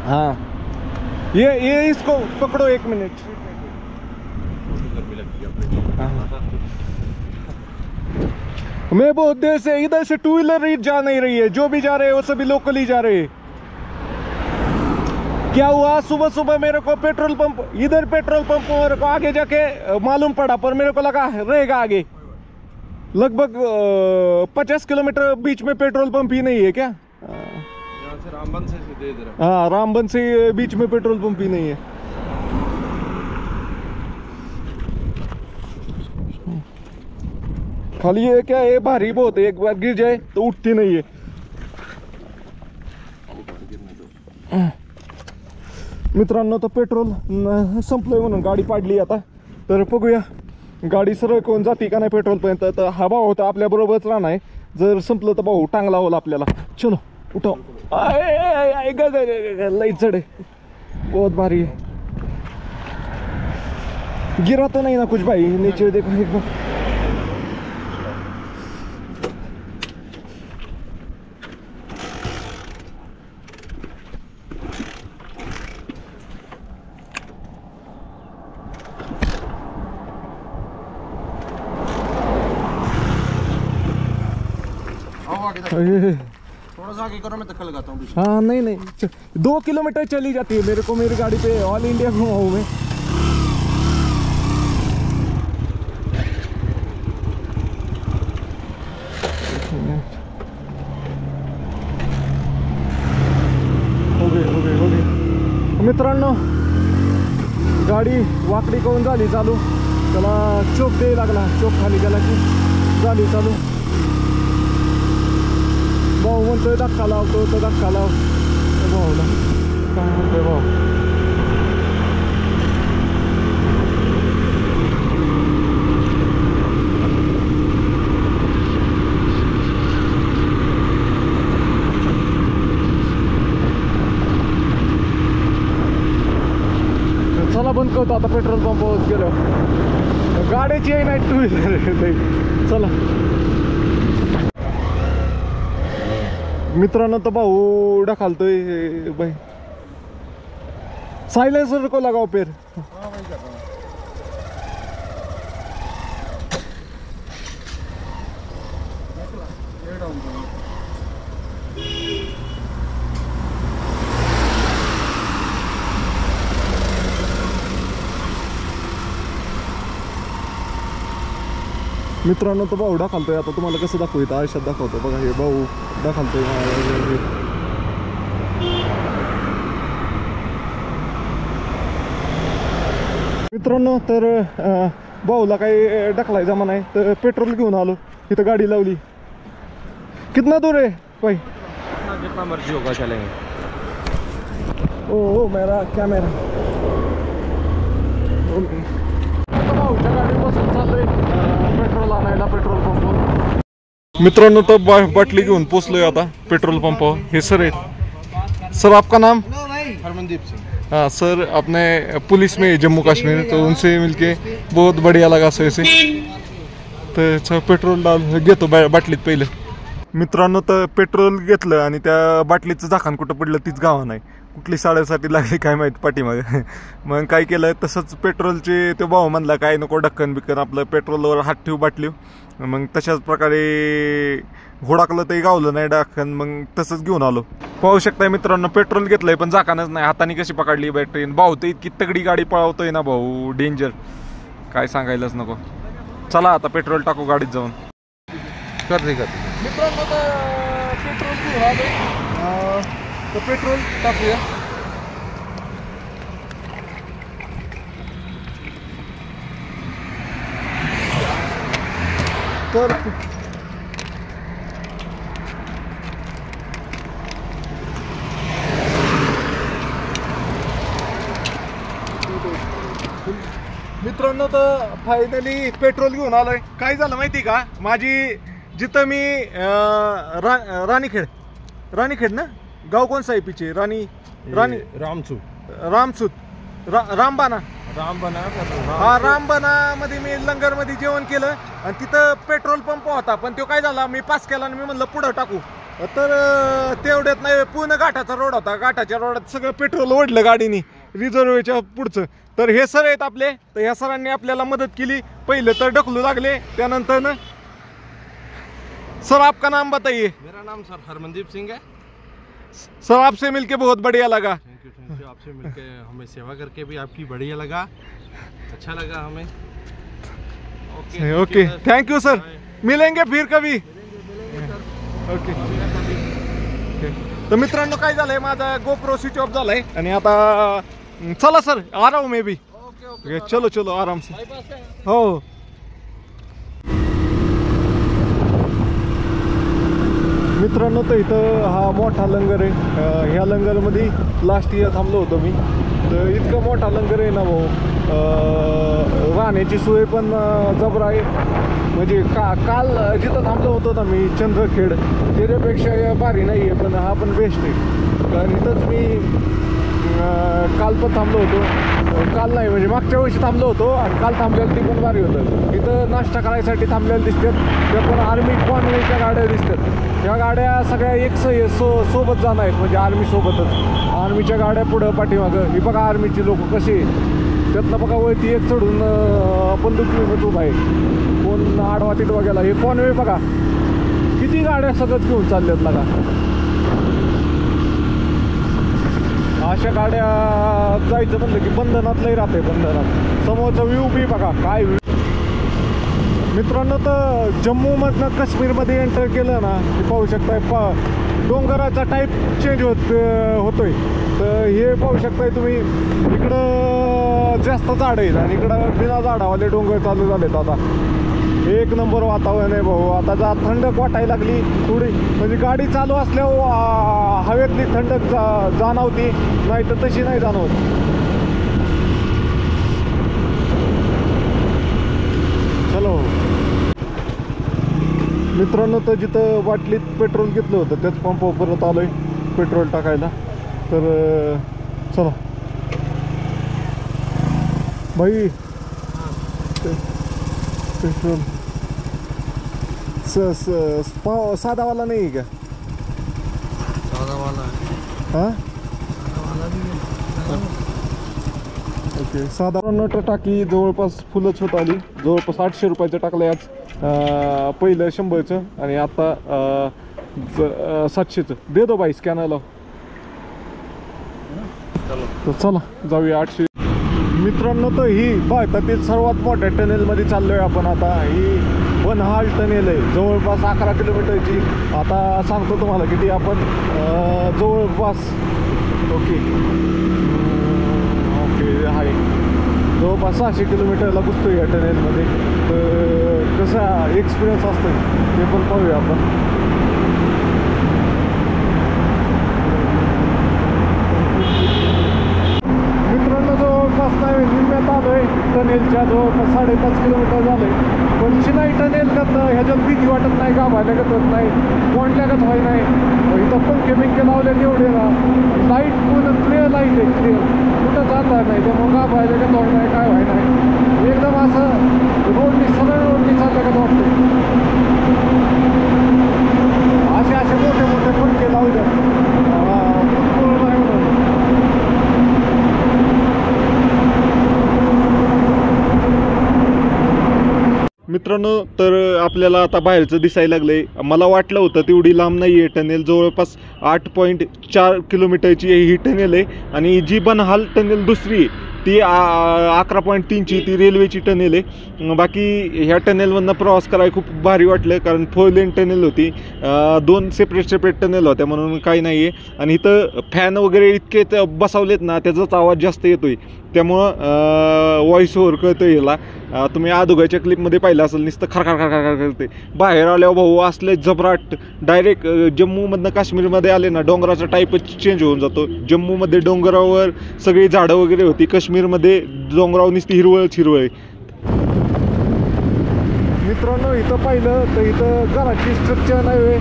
हाँ ये इसको पकड़ो 1 मिनट. मैं बहुत देर से इधर से 2 व्हीलर जा नहीं रही है, जो भी जा रहे हैं वो सभी लोकल ही जा रहे हैं. क्या हुआ सुबह सुबह मेरे को पेट्रोल पंप, इधर पेट्रोल पंप मेरे को आगे जाके मालूम पड़ा, पर मेरे को लगा रहेगा आगे. लगभग 50 किलोमीटर बीच में पेट्रोल पंप ही नहीं है क्या? रामबन से सीधे इधर. हाँ रामबन से बीच में पेट्रोल पंप ही नहीं है. खाली ये क्या है, भारी बहुत है, एक बार गिर जाए तो उठती नहीं है. मित्रांनो तर पेट्रोल संपलंय म्हणून गाडी पाडली आता. तर बघूया गाडी सरळ कोण जाती का नाही पेट्रोल पर्यंत. तर हा भाऊ होता आपल्या बरोबरच राहणार आहे. जर संपलं तर भाऊ टांगला होला आपल्याला. चलो उठाओ. लई चढ़े, बहुत भारी है. गिरा तो नहीं ना कुछ भाई? नीचे देखो एक बार. थोड़ा सा आगे करो, मैं धक्का लगाता हूँ. हाँ नहीं 2 किलोमीटर चली जाती है मेरे को, मेरी गाड़ी पे ऑल इंडिया घुमा हूँ मैं. हो गए. मित्रांनो गाडी वाकडी करून झाली चालू. त्याला चोक द्यायला लागला, चोक खाली गेला की झाली चालू. भाऊ म्हणतोय धक्का लावतो तर धक्का लाव. भाऊला काय म्हणतोय भाऊ? चला बंद दाखवतो आता पेट्रोल पंपावर गेलो. गाड्याची आहे नाही टू व्हीलर. चला मित्रांनो, तर भाऊ ढकलतोय बाई. सायलेन्सर को लगाओ फिर. मित्रांनो, तो भाऊ ढकलतोय. आता तुम्हाला कसं दाखवतो, आयुष्यात दाखवतो बघा. हे भाऊ ढकलतोय. मित्रांनो, तर भाऊला काही ढकलाय जमा नाही, तर पेट्रोल घेऊन आलो. इथं गाडी लावली. कितना दूर आहे भाई? जितना मर्जी होगा चलेंगे. ओ मेरा कॅमेरा. भाऊच्या गाडीपासून चाललोय पेट्रोल आणायला पेट्रोल पंपावर. मित्रांनो, तो बाटली घेऊन पोचलोय आता पेट्रोल पंपावर. हे सर आहेत. सर, आपका नाम? हरमनदीप सिंह. हाँ सर, अपने पुलिस में जम्मू कश्मीर, तो उनसे मिलके बहुत बढ़िया लगा सर से. तर पेट्रोल घेतो बाटलीत पहिलं. मित्रांनो, तर पेट्रोल घेतलं आणि त्या बाटलीचं झाकण कुठं पडलं तीच गावा नाही. कुठली साडेसाठी लागली काय माहिती पाठीमागे. मग काय केलं, तसंच पेट्रोलचे तो भाऊ म्हणला काय नको ढक्कन बिक्कन, आपलं पेट्रोलवर हात ठेवू बाटली. मग तशाच प्रकारे होडाकलं तरी गावलं नाही ढक्कन. मग तसंच घेऊन आलो. पाहू शकताय मित्रांनो, पेट्रोल घेतलंय पण झाकणच नाही. हाताने कशी पकडली बॅटरी. भाऊ तर इतकी तगडी गाडी पळवतोय ना भाऊ, डेंजर काय सांगायलाच नको. चला आता पेट्रोल टाकू गाडीत जाऊन. मित्रांनो, पेट्रोल घेऊन आलो. तर पेट्रोल टाकूया. तर मित्रांनो, तर फायनली पेट्रोल घेऊन आलोय. काय झालं माहिती का, माझी जिथं मी राणीखेड ना गाव कोणचं आहे पिछे? रामसूत रामबाना. हा, रामबाना मध्ये मी लंगर मध्ये जेवण केलं आणि तिथं पेट्रोल पंप होता. पण तो काय झाला, मी पास केला आणि मी म्हणलं पुढं टाकू. तर तेवढ्यात नाही, पूर्ण घाटाचा रोड होता. घाटाच्या रोडात सगळं पेट्रोल ओढलं गाडीने रिझर्वेच्या पुढचं. तर हे सर आहेत आपले. तर ह्या सरांनी आपल्याला मदत केली. पहिले तर ढकलू लागले, त्यानंतर ना. सर, आपका नाम बताइए. मेरा नाम सर हरमनदीप सिंह है. सर, आपसे मिलके बहुत बढ़िया लगा. Thank you. आपसे मिलके हमें सेवा करके भी आपकी बढ़िया लगा, अच्छा लगा हमें. Okay, thank you sir. मिलेंगे फिर कभी. ओके. तर मित्रांनो, काय झालंय, माझा गोप्रो स्विच ऑफ झालाय आणि आता चला सर, आ रहा हूं मैं भी. ओके, चलो आराम से. हो. मित्रांनो, तर इथं हा मोठा लंगर आहे. ह्या लंगरमध्ये लास्ट इयर थांबलो होतो मी. तर इतका मोठा लंगर आहे ना भाऊ. राहण्याची सोय पण जबर आहे. म्हणजे काल जिथं थांबलो होतो ना मी, चंद्रखेड, त्याच्यापेक्षा भारी नाही आहे, पण हा पण बेस्ट आहे. कारण इथंच मी काल पण थांबलो होतो. काल नाही म्हणजे मागच्या वर्षी थांबलो होतो आणि काल थांबलेलं ती पण भारी होतं. इथं नाश्ता करायसाठी थांबलेलं दिसतात. त्या पण आर्मी कॉन्वेच्या गाड्या दिसतात. या गाड्या सगळ्या एक सोबत जाणार आहेत, म्हणजे आर्मी सोबतच. आर्मीच्या गाड्या पुढं पाठीमागं. ही बघा आर्मीची लोक कशी, त्यातनं बघा वरती एक चढून बंदूक घेऊन उभा आहे. कोण आडवा तिडवा गेला. हे कॉन्वे बघा, किती गाड्या सगळं घेऊन चालल्यात लागा. अशा गाड्या जायचं म्हणलं की बंधनातलंही राहते. बंधनात समोरचा व्ह्यू बी बघा काय व्ह्यू. मित्रांनो, तर जम्मूमधनं काश्मीरमध्ये एंटर केलं ना, हे पाहू शकताय. डोंगराचा टाईप चेंज होतोय. तर हे पाहू शकताय तुम्ही, इकडं जास्त झाड आहेत आणि इकडं बिना झाडावाले डोंगर चालू झालेत. आता एक नंबर वातावरण आहे भाऊ. आता थंडक वाटायला लागली थोडी, म्हणजे गाडी चालू असल्यावर हवेतली थंडक जाणवती, नाही तर तशी नाही जाणवत. चलो मित्रांनो, तर जिथं बाटलीत पेट्रोल घेतलं होतं त्याच पंपावर परत आलोय पेट्रोल टाकायला. तर चला. भाई पेट्रोल सादा वाला नहीं है क्या? सादा वाला है, हाँ सादा वाला भी है। ओके. साधारण टाकी जवळपास फुलच होत आली. जवळपास 800 रुपयाचं टाकलं आज. पहिलं 100चं आणि आता 700चं. दे दो बाई स्कॅनर लाव. तर चला जाऊया 800. मित्रांनो, तर ही भारतातील सर्वात मोठ्या टनेलमध्ये चाललोय आपण आता. ही बनहाल टनेल आहे, जवळपास 11 किलोमीटरची. आता सांगतो तुम्हाला किती आपण जवळपास ओके आहे, जवळपास 600 किलोमीटरला घुसतो या टनेलमध्ये. तर कसा एक्सपिरियन्स असतो ते पण पाहूया आपण. मित्रांनो, जवळपास नाही निम्म्यात आलोय टनेलच्या. जवळपास 5.5 किलोमीटर झालंय. पण चिनाई टनेल ह्याच्यात भीती वाटत नाही, गाभायला गत होत नाही, कोणत्यागत व्हाय नाही. इथं पंखे बिंखे लावले एवढे ना, लाईट पूर्ण क्लिअर लाईट आहे, क्लिअर, कुठं जाता नाही. त्यामुळे गाभायला गत व्हाय नाही, काय व्हाय नाही. एकदम असं रोडनी सरळ रोडनी चाललं का वाटतं. असे मोठे मोठे पंखे लावले मित्रांनो. तर आपल्याला आता बाहेरचं दिसायला लागलंय. मला वाटलं होतं तेवढी लांब नाही आहे टनेल. जवळपास 8.4 किलोमीटरची ही टनेल आहे. आणि जी बनहाल टनेल दुसरी आहे ती 11.3ची ती रेल्वेची टनेल आहे. बाकी ह्या टनेलमधनं प्रवास करायला खूप भारी वाटलं, कारण 4 लेन टनेल होती. 2 सेपरेट टनेल होत्या, म्हणून काही नाही आहे. आणि इथं फॅन वगैरे इतके बसवलेत ना, त्याचाच आवाज जास्त येतोय. त्यामुळं व्हॉइस ओव्हर कळतं ह्याला. तुम्ही अगोदरच्या क्लिपमध्ये पाहिलं असेल, नुसतं खरखर करते. बाहेर आल्यावर भाऊ असले जबराट. डायरेक्ट जम्मूमधनं काश्मीरमध्ये आले ना, डोंगराचा टाईपच चेंज होऊन जातो. जम्मूमध्ये डोंगरावर सगळी झाडं वगैरे होती, काश्मीरमध्ये डोंगरावर नुसती हिरवळ. मित्रांनो, इथं पाहिलं तर इथं घराची स्ट्रक्चर नाही,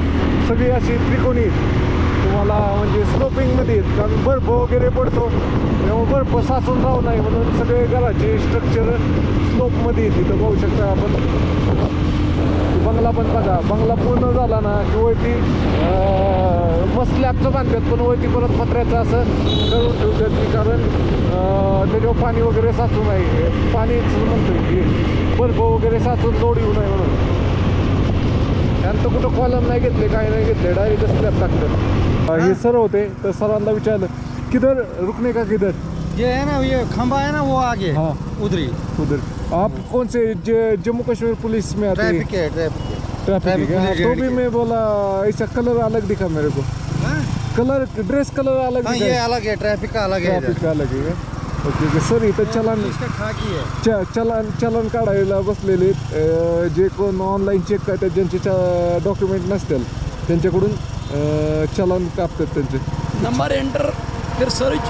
सगळी अशी त्रिकोणी तुम्हाला, म्हणजे स्लोपिंगमध्ये आहेत. कारण बर्फ वगैरे पडतो, त्यामुळे बर्फ साचून राहू नाही म्हणून सगळे घराचे स्ट्रक्चर स्लोपमध्ये आहेत. इथं पाहू शकता आपण. बंगला पण बघा, बंगला पूर्ण झाला ना की वरती मस्त स्लॅबचं बांधतात, पण वरती परत पत्र्याचं असं करून ठेवतात की, कारण त्याच्यावर पाणी वगैरे साचू नये. पाणीच म्हणतोय की बर्फ वगैरे साचून लोड येऊ नये म्हणून. त्यानंतर कुठं कॉलम नाही घेतले, काय नाही घेतले, डायरेक्ट स्लॅब टाकतात. हे सर होते, तर सरांना विचारलं किधर रुकने का, किधर ये है ना, ये खंबा है ना वो आगे, हाँ उधर. आप कौन से जम्मू कश्मीर पुलिस में आते हैं? ट्रैफिक है. तो भी मैं बोला ऐसा कलर अलग दिखा मेरे को. कलर ड्रेस कलर अलग दिखा. ये अलग है, ट्रैफिक का अलग है. ट्रॅफिक का अलग आहे. ओके. सर इथं चलन काढायला बसलेले जे कोण ऑनलाईन चेक करतात, ज्यांचे डॉक्युमेंट नसतील त्यांच्याकडून चलन कापतात त्यांचे. नंबर एंटर फिर सर्च,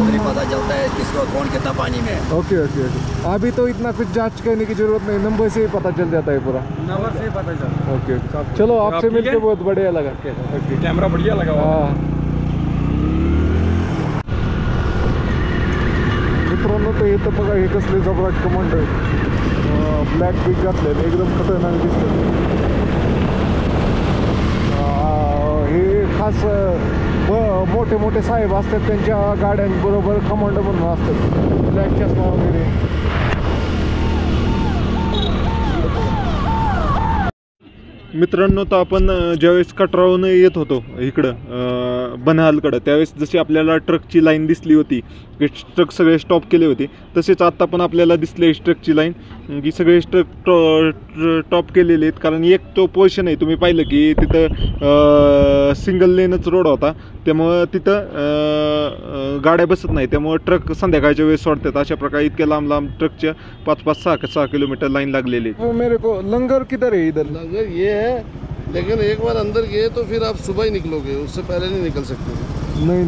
उधर पता चलता है किसको कौन कितना पानी में है. ओके. अभी तो इतना कुछ जांच करने की जरूरत नहीं, नंबर से ही पता चल जाता है पूरा. नंबर से पता चलता है. ओके. चलो आपसे मिलके बहुत बढ़िया लगा. ओके. कैमरा बढ़िया लगा. हाँ मित्रांनो, तर इथं बघा हे कसले जबराट कमांड आहे. ब्लॅक बिग घातलेले, एकदम खतरनाक दिसतात. हे खास मोठे मोठे साहेब असतात, त्यांच्या गाड्यांबरोबर कमांडो म्हणून असतात. ब्लॅक चष्मा वगैरे. मित्रांनो, तर आपण ज्यावेळेस कटरावरून येत होतो इकडं बनहालकडं, त्यावेळेस जशी आपल्याला ट्रकची लाईन दिसली होती की ट्रक सगळे स्टॉप केले होते, तसेच आत्ता पण आपल्याला दिसले ट्रकची लाईन की सगळे ट्रक टॉप केलेले आहेत. कारण एक तो पोर्शन आहे, तुम्ही पाहिलं की तिथं सिंगल लेनच रोड होता, त्यामुळं तिथं गाड्या बसत नाही, त्यामुळं ट्रक संध्याकाळच्या वेळेस सोडतात. अशा प्रकारे इतक्या लांब लांब ट्रकच्या 5-6 किलोमीटर लाईन लागलेली. मेरे को लंगर किधर है? इधर लंगर ये है, लेकिन एक बार अंदर गए तो फिर आप सुबह ही निकलोगे, उससे पहले नहीं निकल सकते. नहीं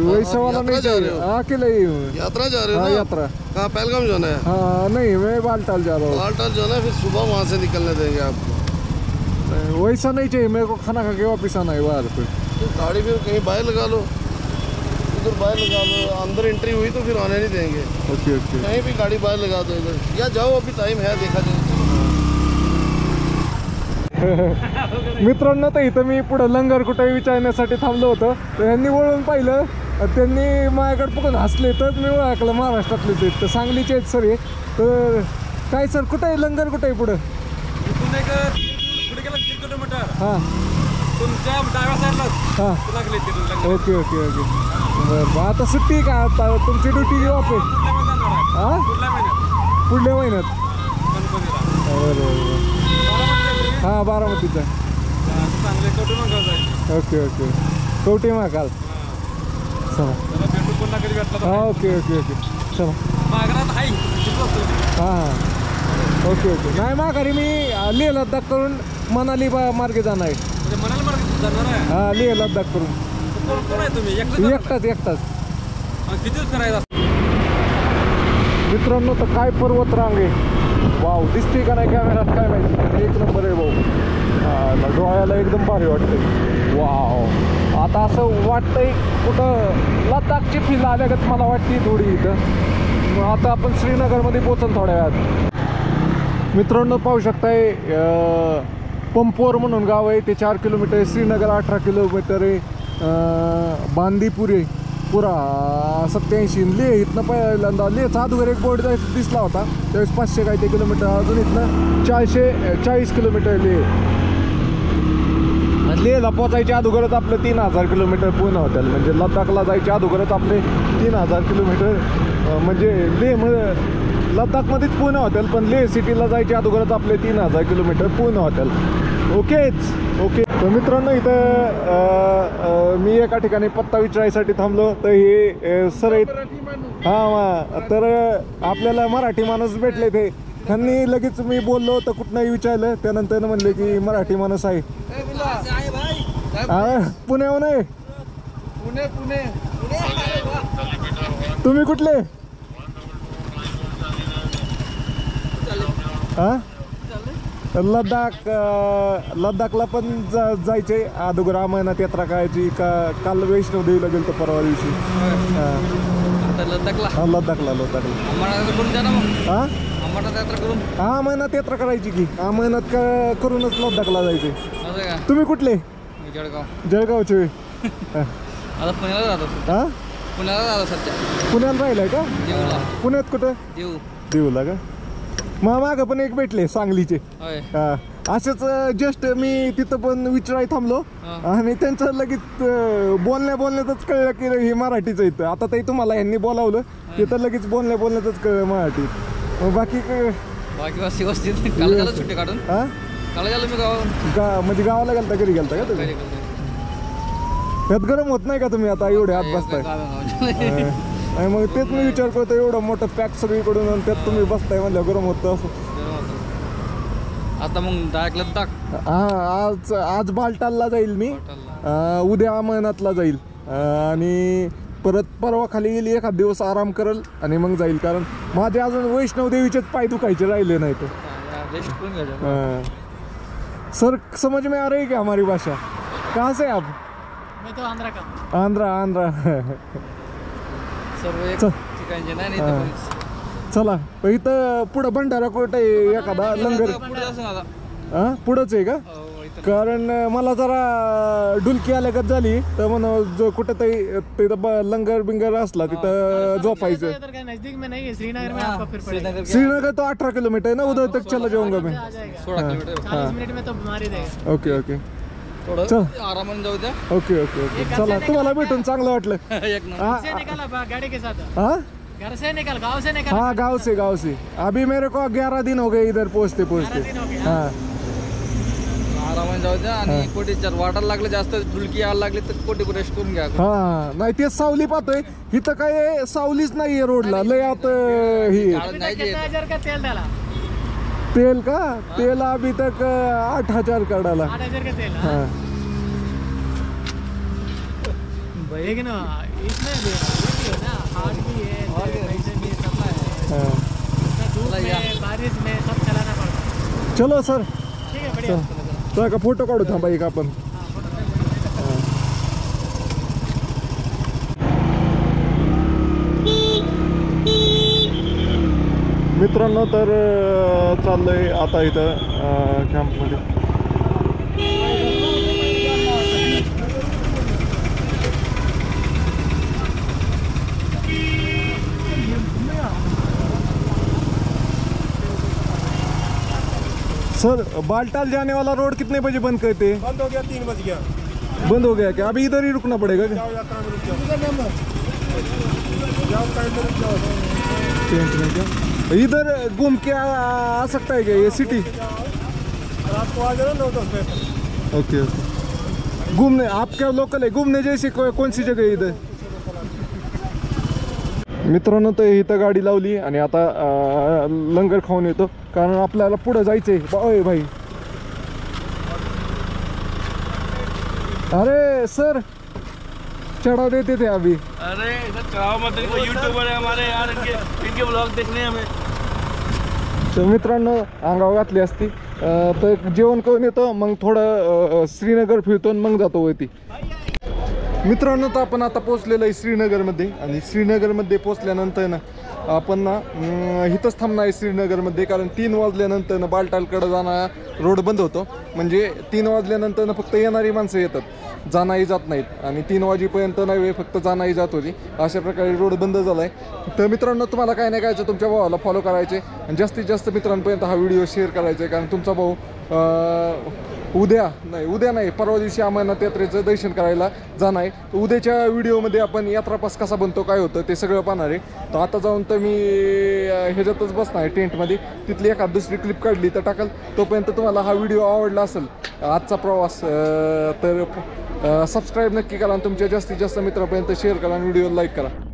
वैसा वाला नहीं जा रहे हो? अकेले ही हूँ. यात्रा जा रहे हो हाँ, ना? यात्रा. कहाँ, पहलगाम जाना है? हाँ नहीं, मैं बालटाल जा रहा हूँ. बालटाल जाना है, फिर सुबह वहाँ से निकलने देंगे आपको. वैसा नहीं चाहिए मेरे को, खाना खा के वापस आना है बाहर. फिर तो गाड़ी फिर कहीं बाहर लगा लो. उधर बाहर लगा लो, अंदर एंट्री हुई तो फिर आने नहीं देंगे। ओके ओके कहीं भी गाड़ी बाहर लगा दो इधर, या जाओ अभी टाइम है देखा जाए। मित्रांनो तर इथं मी पुढं लंगर कुठे विचारण्यासाठी थांबलो होतो, तर यांनी वळून पाहिलं, त्यांनी माझ्याकडे बघून हसले, तर मी ओळखलं महाराष्ट्रातले ते, तर सांगलीचे आहेत सर हे. तर काय सर कुठं आहे लंगर, कुठं आहे पुढं? पुढे गेला 3 किलोमीटर हां तुमच्या डाव्या साईडला हां लागले ते ओके ओके ओके बरं. आता सुट्टी आहे का? आता तुमची ड्युटी ऑफ आहे? हां पुढल्या महिन्यात पुढल्या महिन्यात? गणपतीला बरं बरं हां बारामतीचा. चांगले कटून जायचं. Okay okay Kavathe Mahakal. चला त्याला भेटू पुन्हा कधी भेटला हां ओके ओके ओके चला मागरात आहे हां हां ओके ओके. नाही माघारी मी लेह लद्दाख करून मनाली मार्गे जाणार आहे. म्हणजे मनाला मार्ग जाणार आहे. हां लेह लद्दाख करून. कोण कोण आहे तुम्ही एकटं एकटाच एकटाच. किती दिवस करायचा? मित्रांनो तर काय पर्वत रांग आहे, वाव दिसते का नाही कॅमेरात काय माहिती, एक नंबर आहे भाऊ. डोळ्याला एकदम भारी वाटतंय. वाव आता असं वाटतंय कुठं लद्दाखची फील आल्यागत मला वाटते थोडी इथं. आता आपण श्रीनगरमध्ये पोहोचल थोड्या वेळात. मित्रांनो पाहू शकताय पंपोर म्हणून गाव आहे, ते 4 किलोमीटर आहे. श्रीनगर 18 किलोमीटर आहे. बांदीपूर आहे पुरा 87. लेह इथनं पहिल्यांदा लेहचा अगोदर एक बोर्ड जायचं दिसला होता, त्यावेळेस 500 काय ते किलोमीटर, अजून इथनं 440 किलोमीटर लेह. लेहला पोचायच्या अगोदरच आपलं 3000 किलोमीटर पूर्ण होतील. म्हणजे लद्दाखला जायच्या अगोदरच आपले 3000 किलोमीटर म्हणजे लेह लद्दाखमध्येच पूर्ण होतील, पण लेह सिटीला जायच्या अगोदरच आपले 3000 किलोमीटर पूर्ण होतील. ओकेच ओके. तर मित्रांनो इथं मी एका ठिकाणी पत्ता विचारायसाठी थांबलो, तर हे सर आहेत. हां तर आपल्याला मराठी माणूस भेटले, ते त्यांनी लगेच मी बोललो तर कुठनंही विचारलं, त्यानंतर म्हणले की मराठी माणूस आहे. पुण्याहून आहे. पुणे तुम्ही कुठले? हां लद्दाखला पण जायचे अगोदर अमरनाथ यात्रा करायची का? काल वैष्णव देवीला गेलो तर परवा दिवशी. लद्दाखला हां लद्दाखला हां हां अमरनाथ यात्रा करायची की, अमरनाथ करूनच लद्दाखला जायचे. तुम्ही कुठले? जळगावचे. आता पुण्याला जातो. हां पुण्याला जातो सध्या. पुण्याला राहिलाय का? देऊला. पुण्यात कुठं? देऊला का? मग मागं पण एक भेटले सांगलीचे. असेच जस्ट मी तिथं पण विचाराय थांबलो आणि त्यांचं लगेच बोलण्यातच कळलं की हे मराठीचं येतं. आता ते तुम्हाला यांनी बोलावलं तिथं लगेच बोलण्यातच कळलं मराठी. मग बाकी व्यवस्थित काल झालं सुट्टी काढून. हां काल झालं मी म्हणजे गावाला गेलता, घरी गेलता का तुम्ही? ह्यात गरम होत नाही का तुम्ही आता एवढे आत बसताय? आणि मग तेच मी विचार करतो, एवढं मोठं पॅक सगळीकडून आणि त्यात तुम्ही बसताय म्हणलं गरम होतं असं. आता मग डायरेक्ट लद्दाख. हां आज बालटालला जाईल मी, उद्या अमरनाथला जाईल आणि परत परवा खाली गेली, एखाद दिवस आराम करेल आणि मग जाईल. कारण माझे अजून वैष्णव देवीचेच पाय दुखायचे राहिले नाही. तो सर समझ में आ रही क्या हमारी भाषा? कहाँ से आप? मैं तो आंध्रा का. आंध्रा सर्व एक ठिकाणचे नाही. चला इथं पुढं भंडारा कुठं आहे एखादा लंगर? हां पुढंच आहे का? कारण मला जरा डुलकी आल्यागत झाली, तर म्हणून जो कुठं तरी तिथं लंगर बिंगर असला तिथं झोपायचं. श्रीनगर तो 18 किलोमीटर आहे ना, उधर तक चला जाऊंगा मैं. 16 किलोमीटर. ओके ओके चल आरामाने जाऊ द्या. ओके ओके ओके चला. तुम्हाला भेटून चांगलं वाटलं. एक नंबर. गाड़ी के साथ हाँ घर से निकल, गांव से निकल. हाँ गाँव से अभी मेरे को 11 दिन हो गए इधर पहुँचते. हाँ आरामाने जाऊ द्या. आणि कोटी जर वाटायला लागले जास्त डुलकी यायला लागली तर कोटी रेस्ट करून घ्या. हा नाही ते सावली पाहतोय इथं, काय सावलीच नाहीये रोडला. लय आता ही कितना हजार का तेल डाला? तेल का? तेल अभी तक 8000 का डाला. 8000 का तेल. हाँ लेकिन इसमें भी है ना, हार्ड भी है, पैसे भी सब है. हाँ धूप में बारिश में सब चलाना पड़ता. चलो सर. ठीक है बढ़िया. तो का फोटो काढू थांबा एक आपण. मित्रांनो तर चाललंय आता इथं कॅम्पमध्ये. सर बालटाल जाने वाला रोड कितने बजे बंद करते हैं? बंद हो गया 3 बज गया. बंद हो गया क्या? अभी इधर ही रुकना पड़ेगा क्या? जाओ यात्रा में रुक जाओ. जाओ टाइम पे रुक जाओ. टेंट में क्या इधर घूम के आ सकता है क्या ये सिटी? रात को आ जाओ 9-10 बजे. Okay okay. घूमने आप क्या लोकल है? घूमने जैसी कौन सी जगह है इधर? मित्रांनो तर इथं गाडी लावली आणि आता लंगर खाऊन येतो कारण आपल्याला पुढे जायचंय. ओय भाई अरे सर चढ़ा देते थे अभी. अरे इधर चढ़ाओ मत. देखो यूट्यूबर है हमारे यार. इनके ब्लॉग देखने हमें. तर मित्रांनो अंगावर घातली असती तर जेवण करून येतो मग थोडं श्रीनगर फिरतो आणि मग जातो वरती. मित्रांनो तर आपण आता पोहोचलेलो आहे श्रीनगरमध्ये आणि श्रीनगरमध्ये पोहोचल्यानंतर ना आपण ना इथंच थांबणार आहे श्रीनगरमध्ये कारण 3 वाजल्यानंतर ना बालटालकडे जाणारा रोड बंद होतो. म्हणजे 3 वाजल्यानंतर ना फक्त येणारी माणसं येतात, जाणारी जात नाहीत आणि 3 वाजेपर्यंत नाही फक्त जाणारी जात होती. अशा प्रकारे रोड बंद झाला आहे. तर मित्रांनो तुम्हाला काय नाही करायचं, तुमच्या भावाला फॉलो करायचे आणि जास्तीत जास्त मित्रांपर्यंत हा व्हिडिओ शेअर करायचा आहे कारण तुमचा भाऊ उद्या नाही परवा दिवशी अमरनाथ यात्रेचं दर्शन करायला जाणार आहे. तर उद्याच्या व्हिडिओमध्ये आपण यात्रा पास कसा बनतो काय होतं ते सगळं पाहणार आहे. तर आता जाऊन तर मी ह्याच्यातच बसणार आहे टेंटमध्ये. तिथली एखाद दुसरी क्लिप काढली तर टाकाल. तोपर्यंत तुम्हाला हा व्हिडिओ आवडला असेल आजचा प्रवास तर सबस्क्राईब नक्की करा आणि तुमच्या जास्तीत जास्त मित्रापर्यंत शेअर करा आणि व्हिडिओ लाईक करा.